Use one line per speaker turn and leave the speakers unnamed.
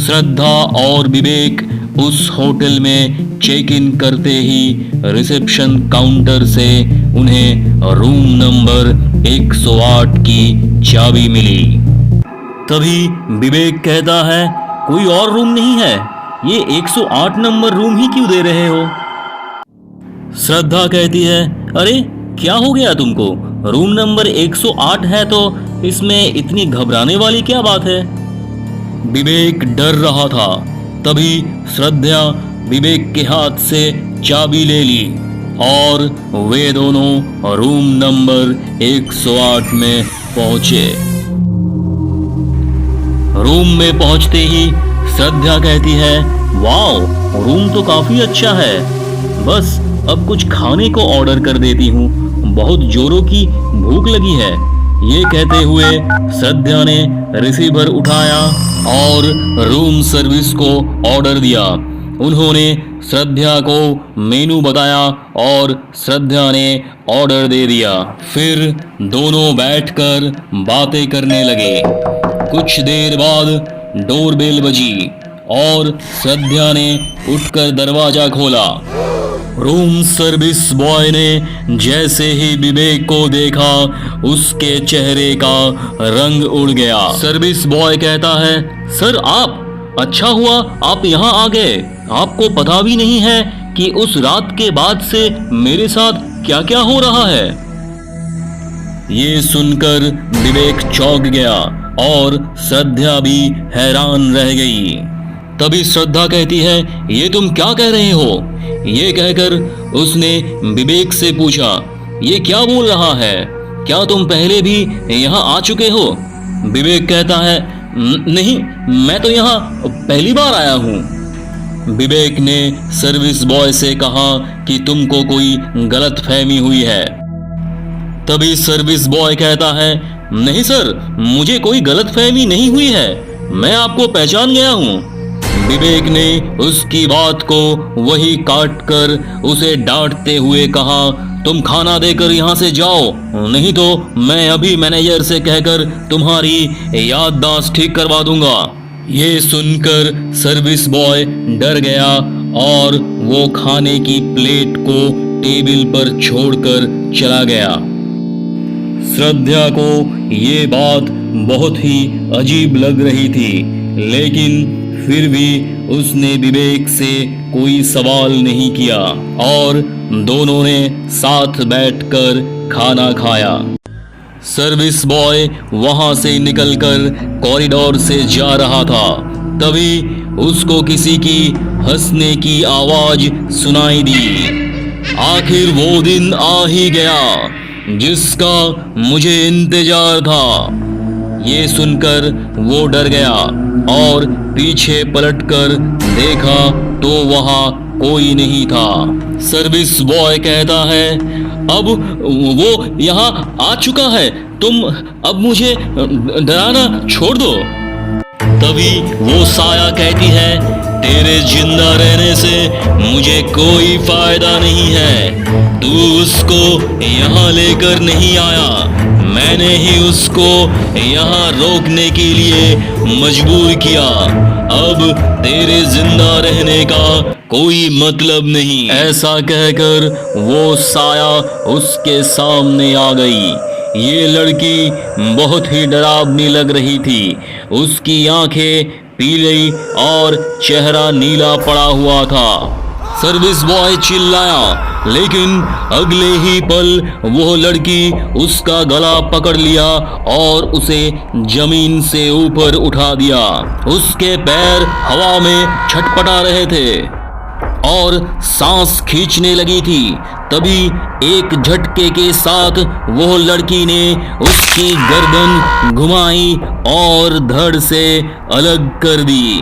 श्रद्धा और विवेक उस होटल में चेक इन करते ही रिसेप्शन काउंटर से उन्हें रूम नंबर 108 की चाबी मिली। तभी विवेक कहता है, कोई और रूम नहीं है? ये 108 नंबर रूम ही क्यों दे रहे हो? श्रद्धा कहती है, अरे क्या हो गया तुमको? रूम नंबर 108 है तो इसमें इतनी घबराने वाली क्या बात है? विवेक डर रहा था। तभी श्रद्धा विवेक के हाथ से चाबी ले ली और वे दोनों रूम नंबर 108 में पहुंचे। रूम में पहुंचते ही श्रद्धा कहती है, वाओ, रूम तो काफी अच्छा है। बस अब कुछ खाने को ऑर्डर कर देती हूँ, बहुत जोरों की भूख लगी है। ये कहते हुए श्रद्धा ने रिसीवर उठाया और रूम सर्विस को ऑर्डर दिया। उन्होंने श्रद्धा को मेनू बताया और श्रद्धा ने ऑर्डर दे दिया। फिर दोनों बैठकर बातें करने लगे। कुछ देर बाद डोरबेल बजी और श्रद्धा ने उठकर दरवाजा खोला। रूम सर्विस बॉय ने जैसे ही विवेक को देखा, उसके चेहरे का रंग उड़ गया। सर्विस बॉय कहता है, सर आप, अच्छा हुआ आप यहाँ आ गए। आपको पता भी नहीं है कि उस रात के बाद से मेरे साथ क्या क्या हो रहा है। ये सुनकर विवेक चौंक गया और श्रद्धा भी हैरान रह गई। तभी श्रद्धा कहती है, ये तुम क्या कह रहे हो? ये कहकर उसने विवेक से पूछा, ये क्या बोल रहा है? क्या तुम पहले भी यहाँ आ चुके हो? विवेक कहता है, नहीं, मैं तो यहाँ पहली बार आया हूँ। विवेक ने सर्विस बॉय से कहा कि तुमको कोई गलतफहमी हुई है। तभी सर्विस बॉय कहता है, नहीं सर, मुझे कोई गलतफहमी नहीं हुई है, मैं आपको पहचान गया हूँ। विवेक ने उसकी बात को वही काट कर उसे डांटते हुए कहा, तुम खाना देकर यहाँ से जाओ, नहीं तो मैं अभी मैनेजर से कहकर तुम्हारी याददाश्त ठीक करवा दूंगा। ये सुनकर सर्विस बॉय डर गया और वो खाने की प्लेट को टेबल पर छोड़कर चला गया। श्रद्धा को ये बात बहुत ही अजीब लग रही थी, लेकिन फिर भी उसने विवेक से कोई सवाल नहीं किया और दोनों ने साथ बैठकर खाना खाया। सर्विस बॉय वहां से निकलकर कॉरिडोर से जा रहा था। तभी उसको किसी की हंसने की आवाज सुनाई दी। आखिर वो दिन आ ही गया जिसका मुझे इंतजार था। ये सुनकर वो डर गया और पीछे पलटकर देखा तो वहां कोई नहीं था। सर्विस बॉय कहता है, अब वो यहाँ आ चुका है, तुम अब मुझे डराना छोड़ दो। तभी वो साया कहती है, तेरे जिंदा रहने से मुझे कोई फायदा नहीं है। तू उसको यहाँ लेकर नहीं आया, मैंने ही उसको यहाँ रोकने के लिए मजबूर किया। अब तेरे जिंदा रहने का कोई मतलब नहीं। ऐसा कहकर वो साया उसके सामने आ गई। ये लड़की बहुत ही डरावनी लग रही थी। उसकी आंखें पीली और चेहरा नीला पड़ा हुआ था। सर्विस बॉय चिल्लाया, लेकिन अगले ही पल वो लड़की उसका गला पकड़ लिया और उसे जमीन से ऊपर उठा दिया। उसके पैर हवा में छटपटा रहे थे और सांस खींचने लगी थी। तभी एक झटके के साथ वो लड़की ने उसकी गर्दन घुमाई और धड़ से अलग कर दी।